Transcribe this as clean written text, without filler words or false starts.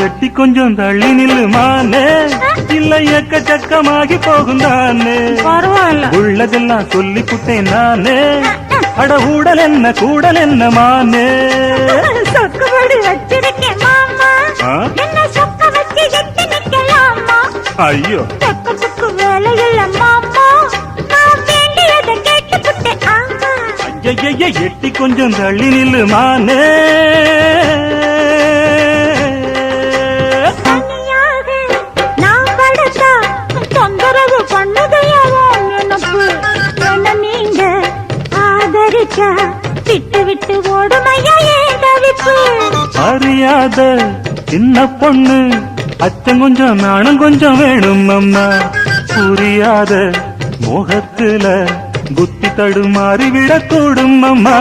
எட்டி கொஞ்சம் தள்ளி நில்லு மானே, இல்ல எக்கச்சக்கமாகி போகும் தானே. பரவாயில்ல, உள்ளதெல்லாம் சொல்லி புட்டேன் நானே, அட ஊடல் என்ன கூடல் என்ன மானே. சொக்குபடி வச்சிருக்கேன் மாமா, என்ன சொக்க வச்சு எட்டி நிக்கலாமா? ஐயோ சொக்கத்துக்கு வேலை இல்ல மாமா, நான் வேண்டியதை கேட்டுக்கிட்டேன். ஆமா, ஐய எட்டி கொஞ்சம் தள்ளி நில்லு மானே. தனியாக நான் படுத்தா தொந்தரவு பண்ணுதையாவோ எனக்கு. என்ன நீங்க ஆதரிச்சா விட்டு விட்டு ஓடுமையா ஏன் தவிப்பு? அறியாத சின்ன பொண்ணு, அச்சம் கொஞ்சம் நானும் கொஞ்சம் வேணும் அம்மா. புரியாத மோகத்துல புத்தி தடுமாறி விடக்கூடும் அம்மா.